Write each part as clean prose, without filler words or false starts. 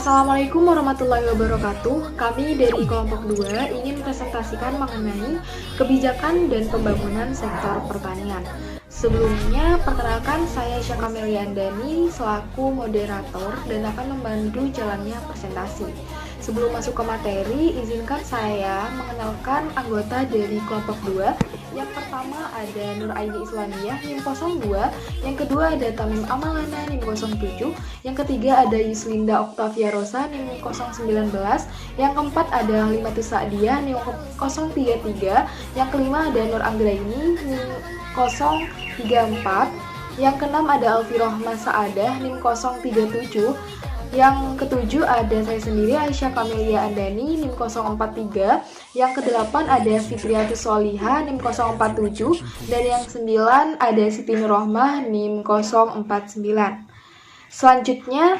Assalamualaikum warahmatullahi wabarakatuh. Kami dari kelompok 2 ingin presentasikan mengenai kebijakan dan pembangunan sektor pertanian. Sebelumnya, perkenalkan saya Syaka Meliandani selaku moderator dan akan membantu jalannya presentasi. Sebelum masuk ke materi, izinkan saya mengenalkan anggota dari kelompok 2. Yang pertama ada Nur Aini Islamiyah NIM 02, yang kedua ada Tamim Amalana NIM 07, yang ketiga ada Yuslinda Oktavia Rosa NIM 019, yang keempat ada Halimatus Sa'diyah NIM 033, yang kelima ada Nur Anggraini NIM 034, yang keenam ada Alfi Rohmah Saadah NIM 037, yang ketujuh ada saya sendiri Aisyah Kamelia Andani NIM 043, yang kedelapan ada Fitriatus Soliha NIM 047, dan yang sembilan ada Siti Nurrohmah NIM 049. Selanjutnya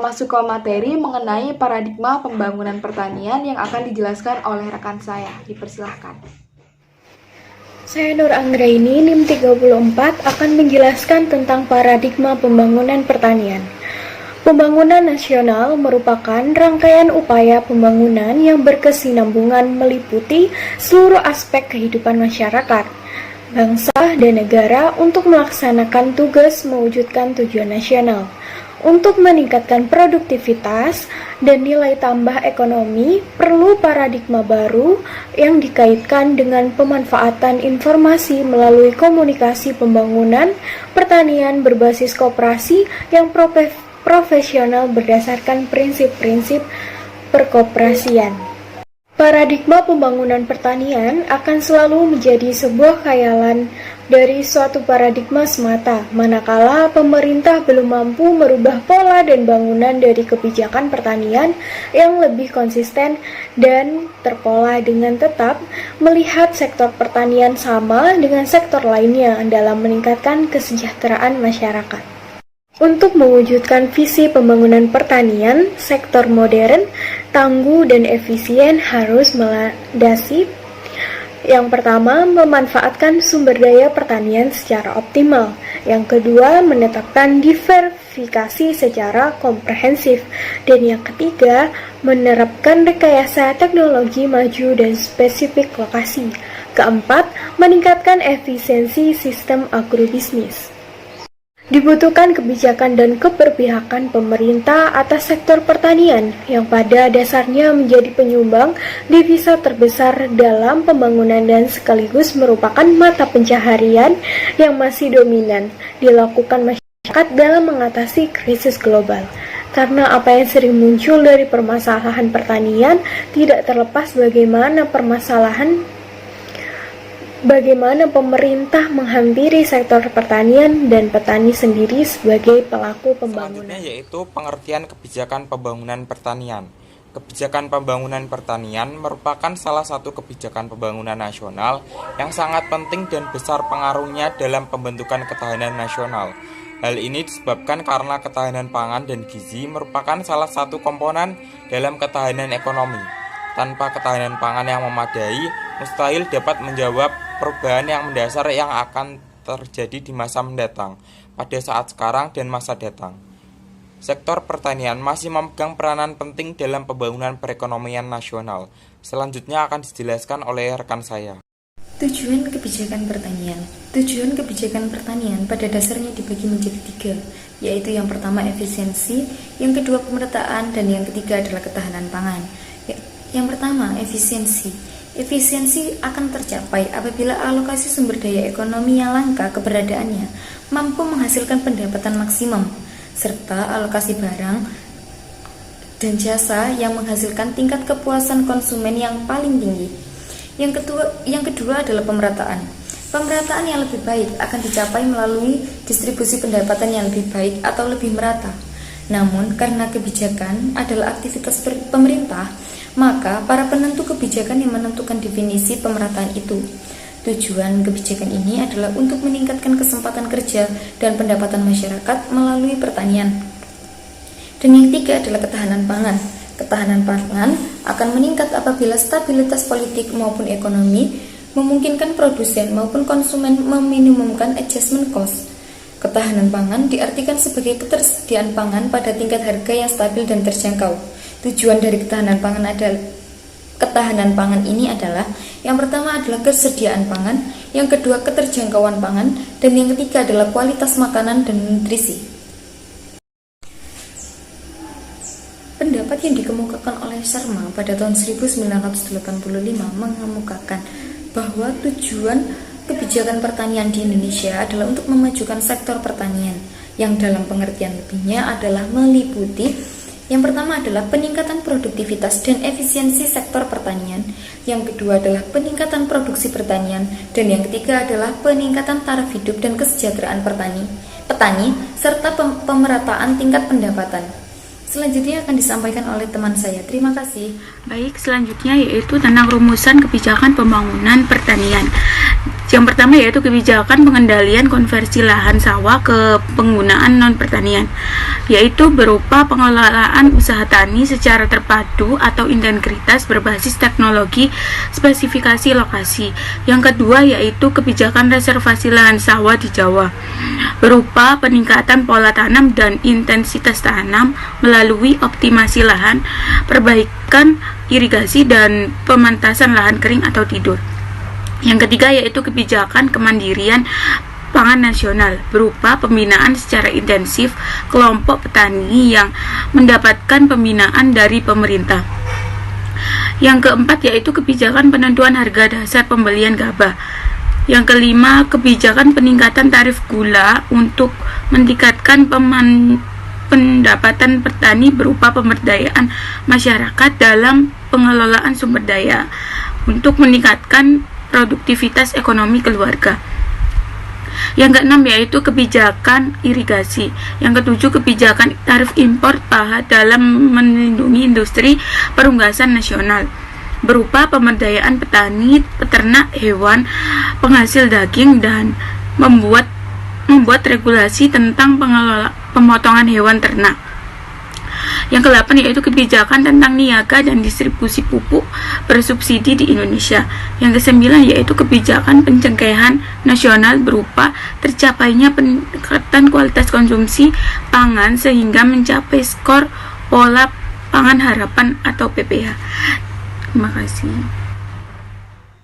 masuk ke materi mengenai paradigma pembangunan pertanian yang akan dijelaskan oleh rekan saya. Dipersilahkan. Saya Nur Anggraini NIM 34 akan menjelaskan tentang paradigma pembangunan pertanian. Pembangunan nasional merupakan rangkaian upaya pembangunan yang berkesinambungan meliputi seluruh aspek kehidupan masyarakat, bangsa, dan negara untuk melaksanakan tugas mewujudkan tujuan nasional. Untuk meningkatkan produktivitas dan nilai tambah ekonomi, perlu paradigma baru yang dikaitkan dengan pemanfaatan informasi melalui komunikasi pembangunan pertanian berbasis koperasi yang profesional berdasarkan prinsip-prinsip perkoperasian. Paradigma pembangunan pertanian akan selalu menjadi sebuah khayalan dari suatu paradigma semata, manakala pemerintah belum mampu merubah pola dan bangunan dari kebijakan pertanian yang lebih konsisten dan terpola dengan tetap melihat sektor pertanian sama dengan sektor lainnya dalam meningkatkan kesejahteraan masyarakat. Untuk mewujudkan visi pembangunan pertanian, sektor modern, tangguh, dan efisien harus melandasi yang pertama, memanfaatkan sumber daya pertanian secara optimal. Yang kedua, menetapkan diversifikasi secara komprehensif. Dan yang ketiga, menerapkan rekayasa teknologi maju dan spesifik lokasi. Keempat, meningkatkan efisiensi sistem agrobisnis. Dibutuhkan kebijakan dan keberpihakan pemerintah atas sektor pertanian yang pada dasarnya menjadi penyumbang devisa terbesar dalam pembangunan dan sekaligus merupakan mata pencaharian yang masih dominan dilakukan masyarakat dalam mengatasi krisis global. Karena apa yang sering muncul dari permasalahan pertanian tidak terlepas bagaimana pemerintah menghampiri sektor pertanian dan petani sendiri sebagai pelaku pembangunan. Selanjutnya yaitu pengertian kebijakan pembangunan pertanian. Kebijakan pembangunan pertanian merupakan salah satu kebijakan pembangunan nasional yang sangat penting dan besar pengaruhnya dalam pembentukan ketahanan nasional. Hal ini disebabkan karena ketahanan pangan dan gizi merupakan salah satu komponen dalam ketahanan ekonomi. Tanpa ketahanan pangan yang memadai, mustahil dapat menjawab perubahan yang mendasar yang akan terjadi di masa mendatang, pada saat sekarang dan masa datang. Sektor pertanian masih memegang peranan penting dalam pembangunan perekonomian nasional. Selanjutnya akan dijelaskan oleh rekan saya. Tujuan kebijakan pertanian. Tujuan kebijakan pertanian pada dasarnya dibagi menjadi 3, yaitu yang pertama efisiensi, yang kedua pemerataan, dan yang ketiga adalah ketahanan pangan. Yang pertama, efisiensi. Efisiensi akan tercapai apabila alokasi sumber daya ekonomi yang langka keberadaannya mampu menghasilkan pendapatan maksimum, serta alokasi barang dan jasa yang menghasilkan tingkat kepuasan konsumen yang paling tinggi. Yang kedua adalah pemerataan. Pemerataan yang lebih baik akan dicapai melalui distribusi pendapatan yang lebih baik atau lebih merata. Namun, karena kebijakan adalah aktivitas pemerintah, maka para penentu kebijakan yang menentukan definisi pemerataan itu. Tujuan kebijakan ini adalah untuk meningkatkan kesempatan kerja dan pendapatan masyarakat melalui pertanian. Dan yang ketiga adalah ketahanan pangan. Ketahanan pangan akan meningkat apabila stabilitas politik maupun ekonomi memungkinkan produsen maupun konsumen meminimumkan adjustment cost. Ketahanan pangan diartikan sebagai ketersediaan pangan pada tingkat harga yang stabil dan terjangkau. Tujuan dari ketahanan pangan ini adalah yang pertama adalah kesediaan pangan, yang kedua keterjangkauan pangan, dan yang ketiga adalah kualitas makanan dan nutrisi. Pendapat yang dikemukakan oleh Sharma pada tahun 1985 mengemukakan bahwa tujuan kebijakan pertanian di Indonesia adalah untuk memajukan sektor pertanian, yang dalam pengertian lebihnya adalah meliputi yang pertama adalah peningkatan produktivitas dan efisiensi sektor pertanian, yang kedua adalah peningkatan produksi pertanian, dan yang ketiga adalah peningkatan taraf hidup dan kesejahteraan petani serta pemerataan tingkat pendapatan. Selanjutnya akan disampaikan oleh teman saya. Terima kasih. Baik, selanjutnya yaitu tentang rumusan kebijakan pembangunan pertanian. Yang pertama yaitu kebijakan pengendalian konversi lahan sawah ke penggunaan non-pertanian, yaitu berupa pengelolaan usaha tani secara terpadu atau integritas berbasis teknologi spesifikasi lokasi. Yang kedua yaitu kebijakan reservasi lahan sawah di Jawa, berupa peningkatan pola tanam dan intensitas tanam melalui optimasi lahan, perbaikan irigasi, dan pementasan lahan kering atau tidur. Yang ketiga yaitu kebijakan kemandirian pangan nasional, berupa pembinaan secara intensif kelompok petani yang mendapatkan pembinaan dari pemerintah. Yang keempat yaitu kebijakan penentuan harga dasar pembelian gabah. Yang kelima, kebijakan peningkatan tarif gula untuk meningkatkan pendapatan petani berupa pemberdayaan masyarakat dalam pengelolaan sumber daya untuk meningkatkan produktivitas ekonomi keluarga. Yang keenam yaitu kebijakan irigasi. Yang ketujuh, kebijakan tarif impor paha dalam melindungi industri perunggasan nasional, berupa pemberdayaan petani, peternak hewan, penghasil daging, dan membuat regulasi tentang pemotongan hewan ternak. Yang ke-8 yaitu kebijakan tentang niaga dan distribusi pupuk bersubsidi di Indonesia. Yang ke-9 yaitu kebijakan pencengkehan nasional berupa tercapainya peningkatan kualitas konsumsi pangan sehingga mencapai skor pola pangan harapan atau PPH. Terima kasih.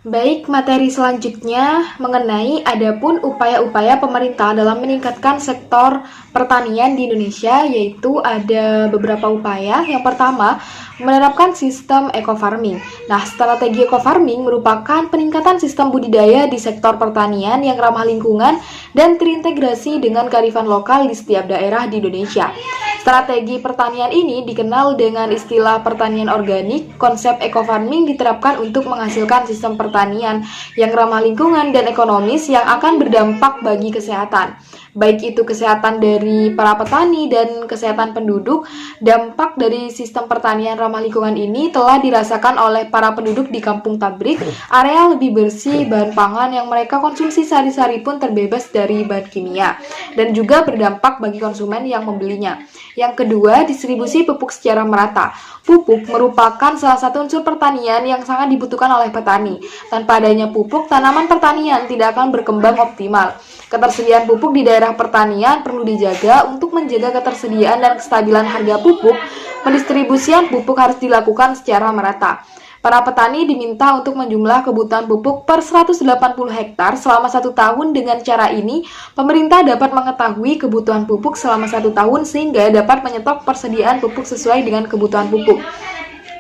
Baik, materi selanjutnya mengenai adapun upaya-upaya pemerintah dalam meningkatkan sektor pertanian di Indonesia, yaitu ada beberapa upaya. Yang pertama, menerapkan sistem eco-farming. Nah, strategi eco-farming merupakan peningkatan sistem budidaya di sektor pertanian yang ramah lingkungan dan terintegrasi dengan kearifan lokal di setiap daerah di Indonesia. Strategi pertanian ini dikenal dengan istilah pertanian organik. Konsep eco-farming diterapkan untuk menghasilkan sistem pertanian yang ramah lingkungan dan ekonomis yang akan berdampak bagi kesehatan, baik itu kesehatan dari para petani dan kesehatan penduduk. Dampak dari sistem pertanian ramah lingkungan ini telah dirasakan oleh para penduduk di Kampung Tabrik. Area lebih bersih, bahan pangan yang mereka konsumsi sehari-hari pun terbebas dari bahan kimia, dan juga berdampak bagi konsumen yang membelinya. Yang kedua, distribusi pupuk secara merata. Pupuk merupakan salah satu unsur pertanian yang sangat dibutuhkan oleh petani. Tanpa adanya pupuk, tanaman pertanian tidak akan berkembang optimal. Ketersediaan pupuk di daerah pertanian perlu dijaga. Untuk menjaga ketersediaan dan kestabilan harga pupuk, pendistribusian pupuk harus dilakukan secara merata. Para petani diminta untuk menjumlah kebutuhan pupuk per 180 hektar selama 1 tahun. Dengan cara ini, pemerintah dapat mengetahui kebutuhan pupuk selama 1 tahun sehingga dapat menyetok persediaan pupuk sesuai dengan kebutuhan pupuk.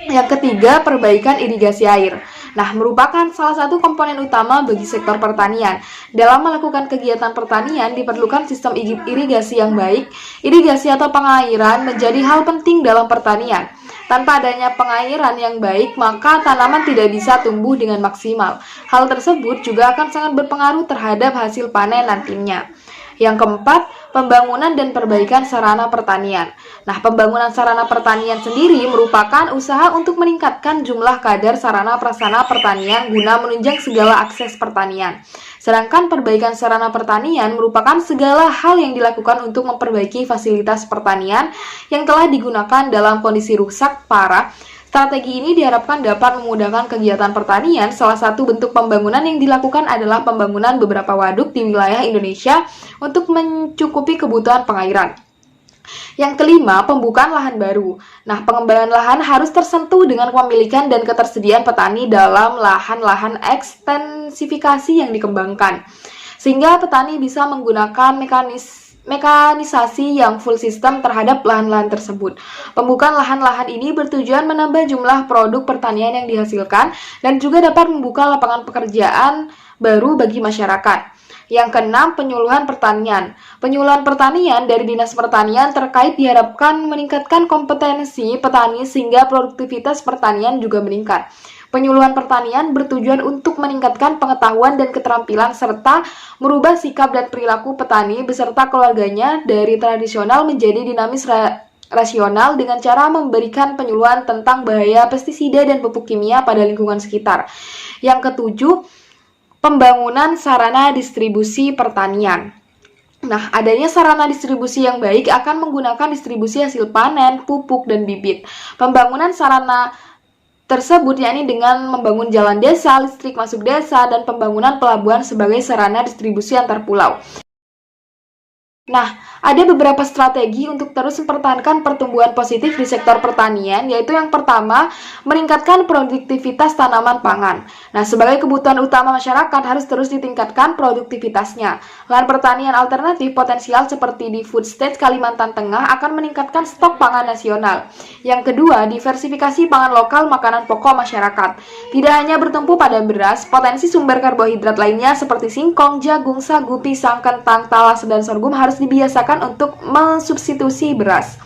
Yang ketiga, perbaikan irigasi air. Nah, merupakan salah satu komponen utama bagi sektor pertanian. Dalam melakukan kegiatan pertanian, diperlukan sistem irigasi yang baik. Irigasi atau pengairan menjadi hal penting dalam pertanian. Tanpa adanya pengairan yang baik, maka tanaman tidak bisa tumbuh dengan maksimal. Hal tersebut juga akan sangat berpengaruh terhadap hasil panen nantinya. Yang keempat, pembangunan dan perbaikan sarana pertanian. Nah, pembangunan sarana pertanian sendiri merupakan usaha untuk meningkatkan jumlah kadar sarana prasarana pertanian guna menunjang segala akses pertanian. Sedangkan perbaikan sarana pertanian merupakan segala hal yang dilakukan untuk memperbaiki fasilitas pertanian yang telah digunakan dalam kondisi rusak parah, Strategi ini diharapkan dapat memudahkan kegiatan pertanian. Salah satu bentuk pembangunan yang dilakukan adalah pembangunan beberapa waduk di wilayah Indonesia untuk mencukupi kebutuhan pengairan. Yang kelima, pembukaan lahan baru. Nah, pengembangan lahan harus tersentuh dengan kepemilikan dan ketersediaan petani dalam lahan-lahan ekstensifikasi yang dikembangkan, sehingga petani bisa menggunakan mekanisasi yang full system terhadap lahan-lahan tersebut. Pembukaan lahan-lahan ini bertujuan menambah jumlah produk pertanian yang dihasilkan dan juga dapat membuka lapangan pekerjaan baru bagi masyarakat. Yang keenam, penyuluhan pertanian. Penyuluhan pertanian dari Dinas Pertanian terkait diharapkan meningkatkan kompetensi petani sehingga produktivitas pertanian juga meningkat. Penyuluhan pertanian bertujuan untuk meningkatkan pengetahuan dan keterampilan serta merubah sikap dan perilaku petani beserta keluarganya dari tradisional menjadi dinamis rasional dengan cara memberikan penyuluhan tentang bahaya pestisida dan pupuk kimia pada lingkungan sekitar. Yang ketujuh, pembangunan sarana distribusi pertanian. Nah, adanya sarana distribusi yang baik akan menggunakan distribusi hasil panen, pupuk, dan bibit. Pembangunan sarana tersebut yakni dengan membangun jalan desa, listrik masuk desa, dan pembangunan pelabuhan sebagai sarana distribusi antar pulau. Nah, ada beberapa strategi untuk terus mempertahankan pertumbuhan positif di sektor pertanian, yaitu yang pertama, meningkatkan produktivitas tanaman pangan. Nah, sebagai kebutuhan utama masyarakat harus terus ditingkatkan produktivitasnya. Lahan pertanian alternatif potensial seperti di Food State Kalimantan Tengah akan meningkatkan stok pangan nasional. Yang kedua, diversifikasi pangan lokal makanan pokok masyarakat. Tidak hanya bertumpu pada beras, potensi sumber karbohidrat lainnya seperti singkong, jagung, sagu, pisang, kentang, talas, dan sorghum harus dibiasakan untuk mensubstitusi beras.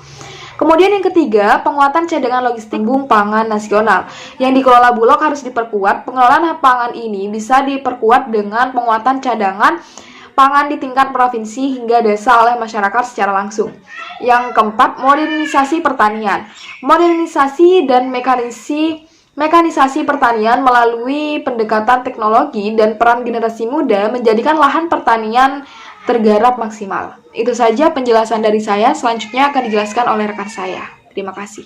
Kemudian yang ketiga, penguatan cadangan logistik lumbung pangan nasional. Yang dikelola Bulog harus diperkuat. Pengelolaan pangan ini bisa diperkuat dengan penguatan cadangan pangan di tingkat provinsi hingga desa oleh masyarakat secara langsung. Yang keempat, modernisasi pertanian. Modernisasi dan mekanisasi pertanian melalui pendekatan teknologi dan peran generasi muda menjadikan lahan pertanian tergarap maksimal. Itu saja penjelasan dari saya. Selanjutnya akan dijelaskan oleh rekan saya. Terima kasih.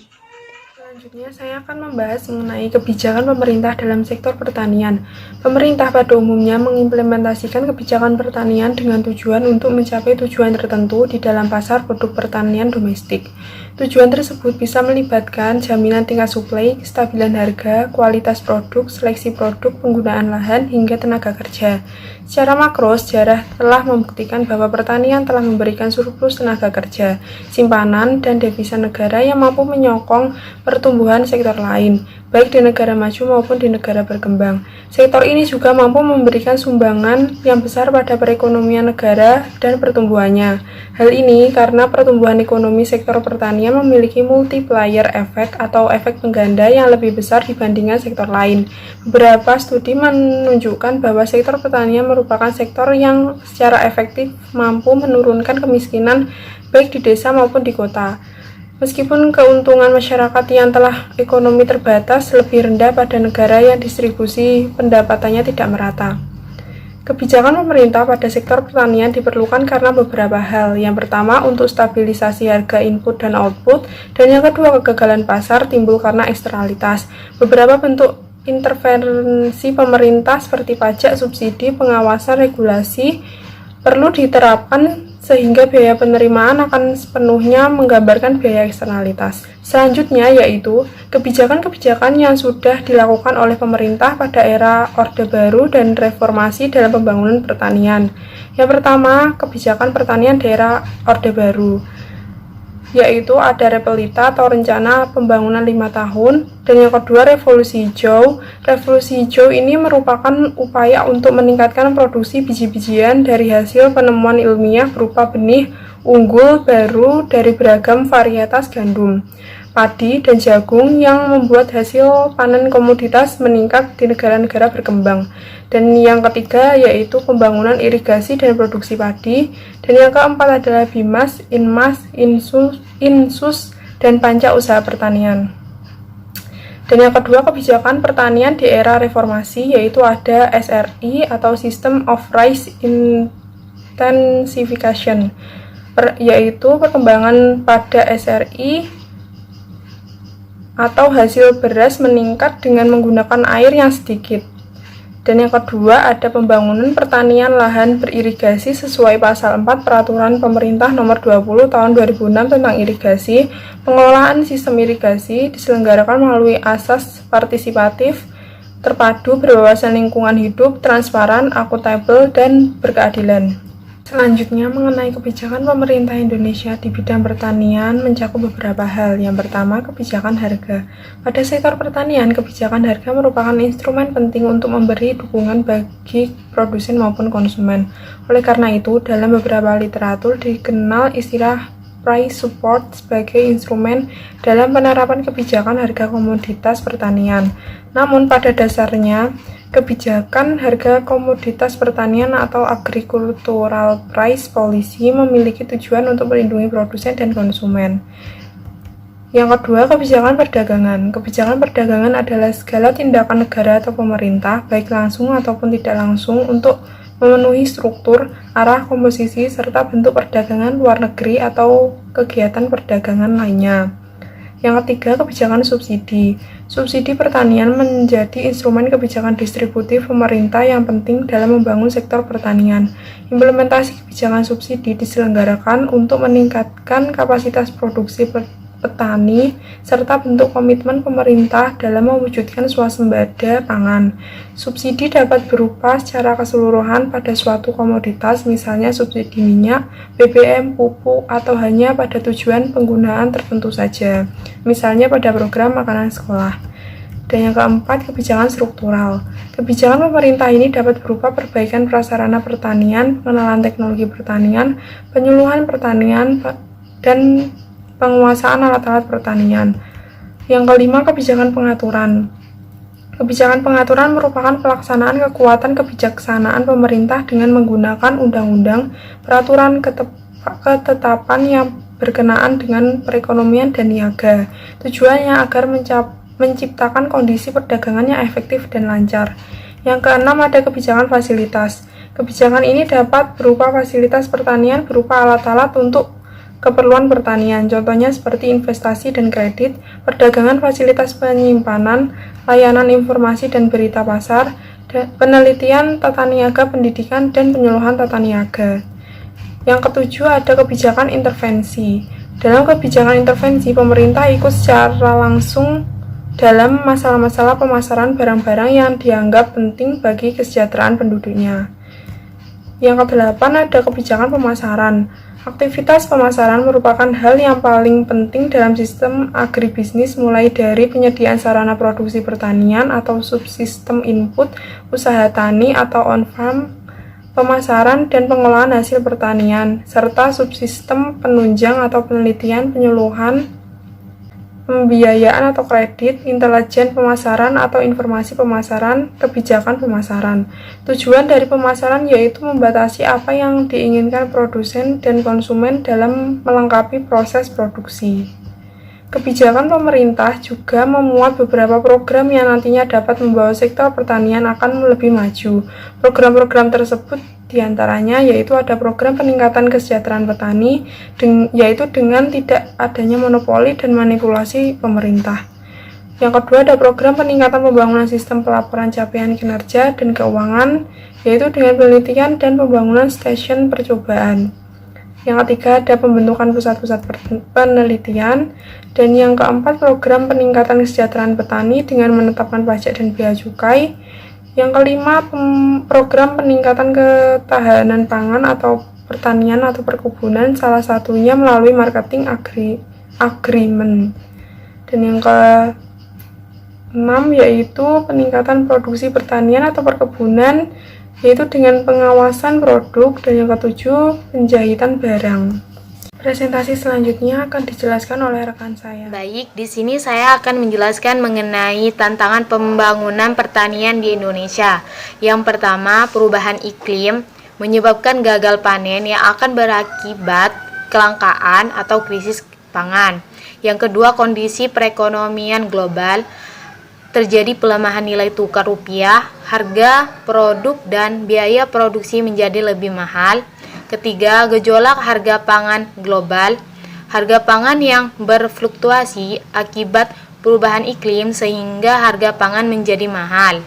Selanjutnya saya akan membahas mengenai kebijakan pemerintah dalam sektor pertanian. Pemerintah pada umumnya mengimplementasikan kebijakan pertanian dengan tujuan untuk mencapai tujuan tertentu di dalam pasar produk pertanian domestik. Tujuan tersebut bisa melibatkan jaminan tingkat suplai, kestabilan harga, kualitas produk, seleksi produk, penggunaan lahan, hingga tenaga kerja. Secara makro, sejarah telah membuktikan bahwa pertanian telah memberikan surplus tenaga kerja, simpanan, dan devisa negara yang mampu menyokong pertumbuhan sektor lain, baik di negara maju maupun di negara berkembang. Sektor ini juga mampu memberikan sumbangan yang besar pada perekonomian negara dan pertumbuhannya. Hal ini karena pertumbuhan ekonomi sektor pertanian memiliki multiplier efek atau efek pengganda yang lebih besar dibandingkan sektor lain. Beberapa studi menunjukkan bahwa sektor pertanian merupakan sektor yang secara efektif mampu menurunkan kemiskinan baik di desa maupun di kota. Meskipun keuntungan masyarakat yang telah ekonomi terbatas lebih rendah pada negara yang distribusi pendapatannya tidak merata. Kebijakan pemerintah pada sektor pertanian diperlukan karena beberapa hal. Yang pertama, untuk stabilisasi harga input dan output, dan yang kedua, kegagalan pasar timbul karena eksternalitas. Beberapa bentuk intervensi pemerintah seperti pajak, subsidi, pengawasan, regulasi perlu diterapkan sehingga biaya penerimaan akan sepenuhnya menggambarkan biaya eksternalitas. Selanjutnya yaitu kebijakan-kebijakan yang sudah dilakukan oleh pemerintah pada era Orde Baru dan reformasi dalam pembangunan pertanian. Yang pertama, kebijakan pertanian daerah Orde Baru, yaitu ada Repelita atau rencana pembangunan 5 tahun, dan yang kedua Revolusi Hijau. Revolusi Hijau ini merupakan upaya untuk meningkatkan produksi biji-bijian dari hasil penemuan ilmiah berupa benih unggul baru dari beragam varietas gandum, padi, dan jagung yang membuat hasil panen komoditas meningkat di negara-negara berkembang. Dan yang ketiga yaitu pembangunan irigasi dan produksi padi. Dan yang keempat adalah Bimas, Inmas, Insus, dan Panca Usaha Pertanian. Dan yang kedua, kebijakan pertanian di era reformasi, yaitu ada SRI atau System of Rice Intensification, yaitu perkembangan pada SRI atau hasil beras meningkat dengan menggunakan air yang sedikit. Dan yang kedua, ada pembangunan pertanian lahan beririgasi sesuai pasal 4 Peraturan Pemerintah Nomor 20 Tahun 2006 tentang irigasi. Pengelolaan sistem irigasi diselenggarakan melalui asas partisipatif, terpadu, berwawasan lingkungan hidup, transparan, akuntabel, dan berkeadilan. Selanjutnya, mengenai kebijakan pemerintah Indonesia di bidang pertanian mencakup beberapa hal. Yang pertama, kebijakan harga. Pada sektor pertanian, kebijakan harga merupakan instrumen penting untuk memberi dukungan bagi produsen maupun konsumen. Oleh karena itu, dalam beberapa literatur dikenal istilah price support sebagai instrumen dalam penerapan kebijakan harga komoditas pertanian. Namun, pada dasarnya, kebijakan harga komoditas pertanian atau agricultural price policy memiliki tujuan untuk melindungi produsen dan konsumen. Yang kedua, kebijakan perdagangan. Kebijakan perdagangan adalah segala tindakan negara atau pemerintah, baik langsung ataupun tidak langsung, untuk memenuhi struktur, arah, komposisi, serta bentuk perdagangan luar negeri atau kegiatan perdagangan lainnya. Yang ketiga, kebijakan subsidi. Subsidi pertanian menjadi instrumen kebijakan distributif pemerintah yang penting dalam membangun sektor pertanian. Implementasi kebijakan subsidi diselenggarakan untuk meningkatkan kapasitas produksi petani, serta bentuk komitmen pemerintah dalam mewujudkan swasembada pangan. Subsidi dapat berupa secara keseluruhan pada suatu komoditas, misalnya subsidi minyak, BBM, pupuk, atau hanya pada tujuan penggunaan tertentu saja, misalnya pada program makanan sekolah. Dan yang keempat, kebijakan struktural. Kebijakan pemerintah ini dapat berupa perbaikan prasarana pertanian, pengenalan teknologi pertanian, penyuluhan pertanian, dan penguasaan alat-alat pertanian. Yang kelima, kebijakan pengaturan. Kebijakan pengaturan merupakan pelaksanaan kekuatan kebijaksanaan pemerintah dengan menggunakan undang-undang, peraturan ketetapan yang berkenaan dengan perekonomian dan niaga. Tujuannya agar menciptakan kondisi perdagangan yang efektif dan lancar. Yang keenam, ada kebijakan fasilitas. Kebijakan ini dapat berupa fasilitas pertanian berupa alat-alat untuk keperluan pertanian, contohnya seperti investasi dan kredit, perdagangan, fasilitas penyimpanan, layanan informasi dan berita pasar, penelitian, tata niaga, pendidikan, dan penyuluhan tata niaga. Yang ketujuh, ada kebijakan intervensi. Dalam kebijakan intervensi, pemerintah ikut secara langsung dalam masalah-masalah pemasaran barang-barang yang dianggap penting bagi kesejahteraan penduduknya. Yang kedelapan, ada kebijakan pemasaran. Aktivitas pemasaran merupakan hal yang paling penting dalam sistem agribisnis, mulai dari penyediaan sarana produksi pertanian atau subsistem input, usaha tani atau on-farm, pemasaran dan pengolahan hasil pertanian, serta subsistem penunjang atau penelitian, penyuluhan, pembiayaan atau kredit, intelijen pemasaran atau informasi pemasaran, kebijakan pemasaran. Tujuan dari pemasaran yaitu membatasi apa yang diinginkan produsen dan konsumen dalam melengkapi proses produksi. Kebijakan pemerintah juga memuat beberapa program yang nantinya dapat membawa sektor pertanian akan lebih maju. Program-program tersebut diantaranya yaitu ada program peningkatan kesejahteraan petani, yaitu dengan tidak adanya monopoli dan manipulasi pemerintah. Yang kedua, ada program peningkatan pembangunan sistem pelaporan capaian kinerja dan keuangan, yaitu dengan penelitian dan pembangunan stasiun percobaan. Yang ketiga, ada pembentukan pusat-pusat penelitian. Dan yang keempat, program peningkatan kesejahteraan petani dengan menetapkan pajak dan bea cukai. Yang kelima, program peningkatan ketahanan pangan atau pertanian atau perkebunan, salah satunya melalui marketing agreement. Dan yang keenam yaitu peningkatan produksi pertanian atau perkebunan, yaitu dengan pengawasan produk. Dan yang ketujuh, penjahitan barang. Presentasi selanjutnya akan dijelaskan oleh rekan saya. Baik, di sini saya akan menjelaskan mengenai tantangan pembangunan pertanian di Indonesia. Yang pertama, perubahan iklim menyebabkan gagal panen yang akan berakibat kelangkaan atau krisis pangan. Yang kedua, kondisi perekonomian global, terjadi pelemahan nilai tukar rupiah, harga produk dan biaya produksi menjadi lebih mahal. Ketiga, gejolak harga pangan global, harga pangan yang berfluktuasi akibat perubahan iklim sehingga harga pangan menjadi mahal.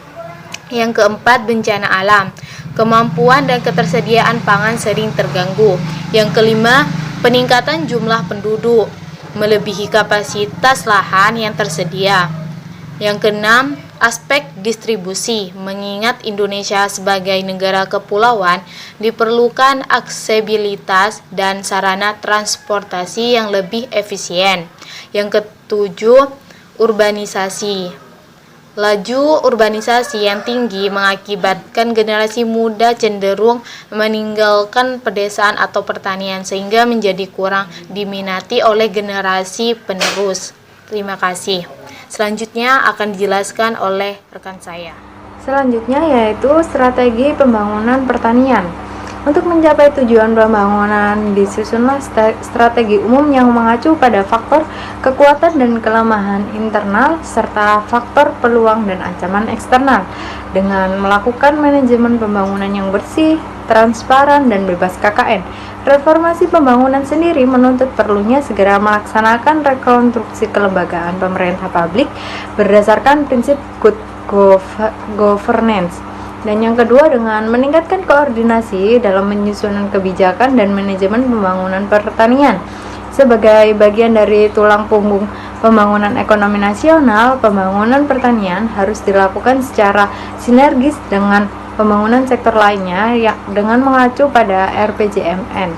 Yang keempat, bencana alam. Kemampuan dan ketersediaan pangan sering terganggu. Yang kelima, peningkatan jumlah penduduk melebihi kapasitas lahan yang tersedia. Yang keenam, aspek distribusi. Mengingat Indonesia sebagai negara kepulauan, diperlukan aksesibilitas dan sarana transportasi yang lebih efisien. Yang ketujuh, urbanisasi. Laju urbanisasi yang tinggi mengakibatkan generasi muda cenderung meninggalkan pedesaan atau pertanian sehingga menjadi kurang diminati oleh generasi penerus. Terima kasih. Selanjutnya akan dijelaskan oleh rekan saya. Selanjutnya yaitu strategi pembangunan pertanian. Untuk mencapai tujuan pembangunan disusunlah strategi umum yang mengacu pada faktor kekuatan dan kelemahan internal serta faktor peluang dan ancaman eksternal dengan melakukan manajemen pembangunan yang bersih, transparan, dan bebas KKN. Reformasi pembangunan sendiri menuntut perlunya segera melaksanakan rekonstruksi kelembagaan pemerintah publik berdasarkan prinsip good governance. Dan yang kedua, dengan meningkatkan koordinasi dalam menyusun kebijakan dan manajemen pembangunan pertanian. Sebagai bagian dari tulang punggung pembangunan ekonomi nasional, pembangunan pertanian harus dilakukan secara sinergis dengan pembangunan sektor lainnya dengan mengacu pada RPJMN.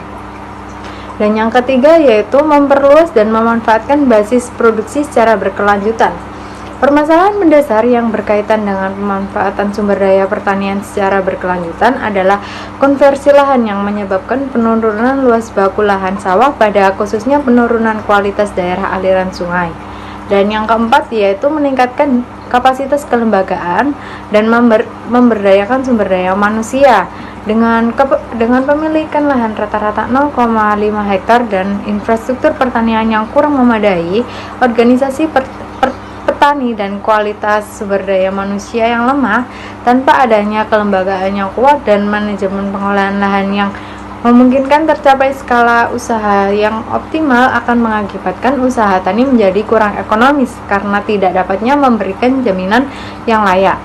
Dan yang ketiga yaitu memperluas dan memanfaatkan basis produksi secara berkelanjutan. Permasalahan mendasar yang berkaitan dengan pemanfaatan sumber daya pertanian secara berkelanjutan adalah konversi lahan yang menyebabkan penurunan luas baku lahan sawah pada khususnya penurunan kualitas daerah aliran sungai. Dan yang keempat yaitu meningkatkan kapasitas kelembagaan dan memberdayakan sumber daya manusia dengan pemilikan lahan rata-rata 0,5 hektar dan infrastruktur pertanian yang kurang memadai, organisasi petani dan kualitas sumber daya manusia yang lemah, tanpa adanya kelembagaan yang kuat dan manajemen pengolahan lahan yang memungkinkan tercapai skala usaha yang optimal akan mengakibatkan usaha tani menjadi kurang ekonomis karena tidak dapatnya memberikan jaminan yang layak.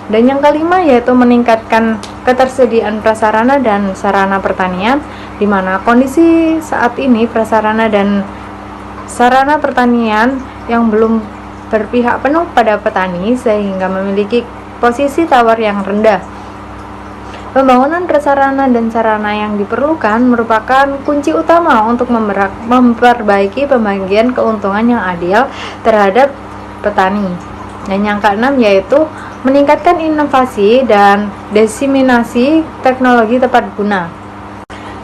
Dan yang kelima yaitu meningkatkan ketersediaan prasarana dan sarana pertanian, di mana kondisi saat ini prasarana dan sarana pertanian yang belum berpihak penuh pada petani sehingga memiliki posisi tawar yang rendah. Pembangunan prasarana dan sarana yang diperlukan merupakan kunci utama untuk memperbaiki pembagian keuntungan yang adil terhadap petani. Dan yang keenam yaitu meningkatkan inovasi dan diseminasi teknologi tepat guna.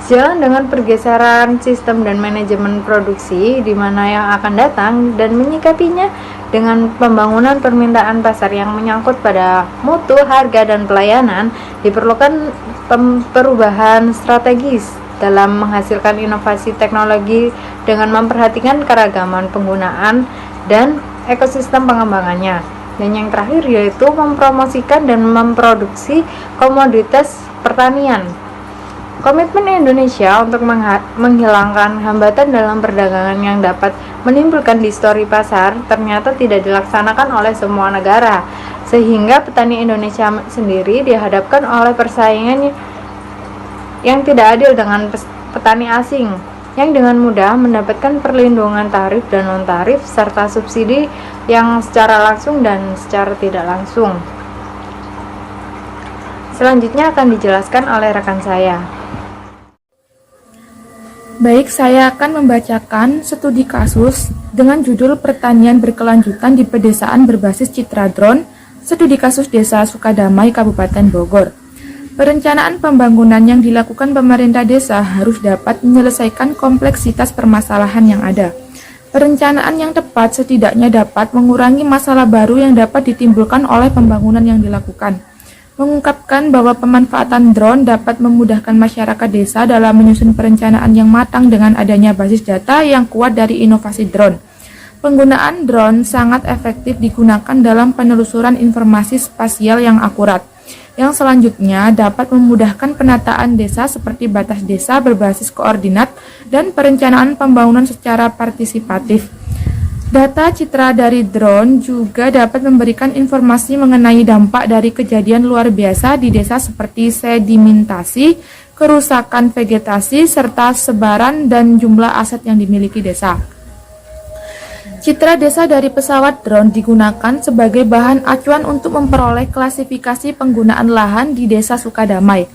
Jalan dengan pergeseran sistem dan manajemen produksi di mana yang akan datang dan menyikapinya dengan pembangunan permintaan pasar yang menyangkut pada mutu, harga, dan pelayanan, diperlukan perubahan strategis dalam menghasilkan inovasi teknologi dengan memperhatikan keragaman penggunaan dan ekosistem pengembangannya. Dan yang terakhir yaitu mempromosikan dan memproduksi komoditas pertanian. Komitmen Indonesia untuk menghilangkan hambatan dalam perdagangan yang dapat menimbulkan distorsi pasar ternyata tidak dilaksanakan oleh semua negara, sehingga petani Indonesia sendiri dihadapkan oleh persaingan yang tidak adil dengan petani asing yang dengan mudah mendapatkan perlindungan tarif dan non-tarif serta subsidi yang secara langsung dan secara tidak langsung. Selanjutnya akan dijelaskan oleh rekan saya. Baik, saya akan membacakan studi kasus dengan judul Pertanian Berkelanjutan di Pedesaan Berbasis Citra Drone, studi kasus Desa Sukadamai, Kabupaten Bogor. Perencanaan pembangunan yang dilakukan pemerintah desa harus dapat menyelesaikan kompleksitas permasalahan yang ada. Perencanaan yang tepat setidaknya dapat mengurangi masalah baru yang dapat ditimbulkan oleh pembangunan yang dilakukan. Mengungkapkan bahwa pemanfaatan drone dapat memudahkan masyarakat desa dalam menyusun perencanaan yang matang dengan adanya basis data yang kuat dari inovasi drone. Penggunaan drone sangat efektif digunakan dalam penelusuran informasi spasial yang akurat, yang selanjutnya dapat memudahkan penataan desa seperti batas desa berbasis koordinat dan perencanaan pembangunan secara partisipatif. Data citra dari drone juga dapat memberikan informasi mengenai dampak dari kejadian luar biasa di desa seperti sedimentasi, kerusakan vegetasi, serta sebaran dan jumlah aset yang dimiliki desa. Citra desa dari pesawat drone digunakan sebagai bahan acuan untuk memperoleh klasifikasi penggunaan lahan di Desa Sukadamai.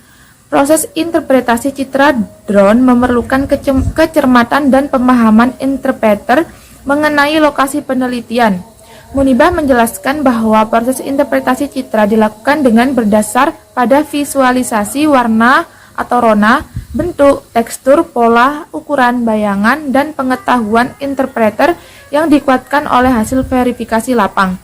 Proses interpretasi citra drone memerlukan kecermatan dan pemahaman interpreter mengenai lokasi penelitian. Munibah menjelaskan bahwa proses interpretasi citra dilakukan dengan berdasar pada visualisasi warna atau rona, bentuk, tekstur, pola, ukuran, bayangan, dan pengetahuan interpreter yang dikuatkan oleh hasil verifikasi lapang.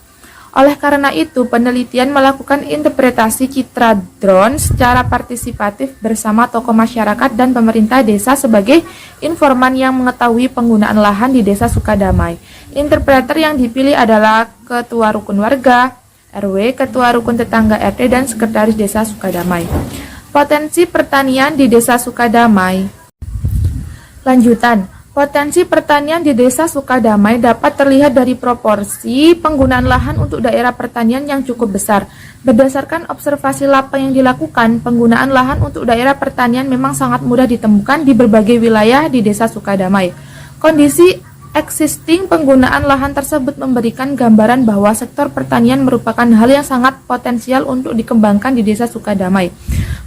Oleh karena itu, penelitian melakukan interpretasi citra drone secara partisipatif bersama tokoh masyarakat dan pemerintah desa sebagai informan yang mengetahui penggunaan lahan di Desa Sukadamai. Interpreter yang dipilih adalah Ketua Rukun Warga, RW, Ketua Rukun Tetangga RT, dan Sekretaris Desa Sukadamai. Potensi pertanian di Desa Sukadamai. Lanjutan. Potensi pertanian di Desa Sukadamai dapat terlihat dari proporsi penggunaan lahan untuk daerah pertanian yang cukup besar. Berdasarkan observasi lapang yang dilakukan, penggunaan lahan untuk daerah pertanian memang sangat mudah ditemukan di berbagai wilayah di Desa Sukadamai. Kondisi existing penggunaan lahan tersebut memberikan gambaran bahwa sektor pertanian merupakan hal yang sangat potensial untuk dikembangkan di Desa Sukadamai.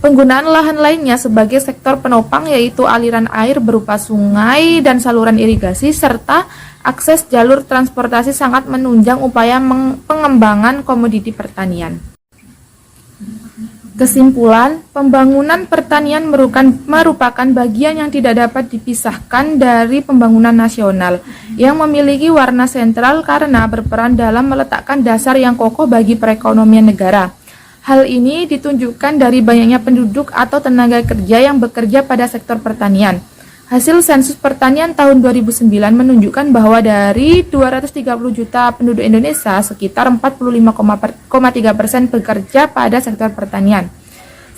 Penggunaan lahan lainnya sebagai sektor penopang yaitu aliran air berupa sungai dan saluran irigasi serta akses jalur transportasi sangat menunjang upaya pengembangan komoditi pertanian. Kesimpulan, pembangunan pertanian merupakan bagian yang tidak dapat dipisahkan dari pembangunan nasional yang memiliki warna sentral karena berperan dalam meletakkan dasar yang kokoh bagi perekonomian negara. Hal ini ditunjukkan dari banyaknya penduduk atau tenaga kerja yang bekerja pada sektor pertanian. Hasil sensus pertanian tahun 2009 menunjukkan bahwa dari 230 juta penduduk Indonesia, sekitar 45,3% bekerja pada sektor pertanian.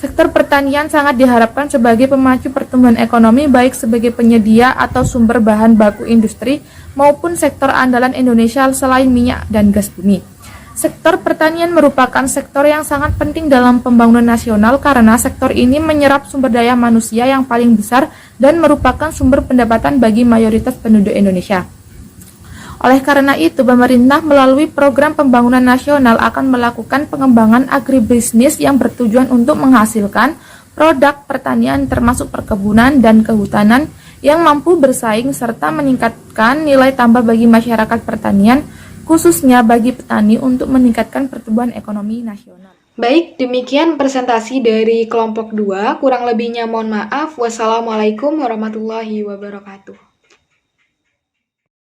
Sektor pertanian sangat diharapkan sebagai pemacu pertumbuhan ekonomi baik sebagai penyedia atau sumber bahan baku industri maupun sektor andalan Indonesia selain minyak dan gas bumi. Sektor pertanian merupakan sektor yang sangat penting dalam pembangunan nasional karena sektor ini menyerap sumber daya manusia yang paling besar dan merupakan sumber pendapatan bagi mayoritas penduduk Indonesia. Oleh karena itu, pemerintah melalui program pembangunan nasional akan melakukan pengembangan agribisnis yang bertujuan untuk menghasilkan produk pertanian termasuk perkebunan dan kehutanan yang mampu bersaing serta meningkatkan nilai tambah bagi masyarakat pertanian, khususnya bagi petani untuk meningkatkan pertumbuhan ekonomi nasional. Baik, demikian presentasi dari kelompok 2. Kurang lebihnya mohon maaf. Wassalamualaikum warahmatullahi wabarakatuh.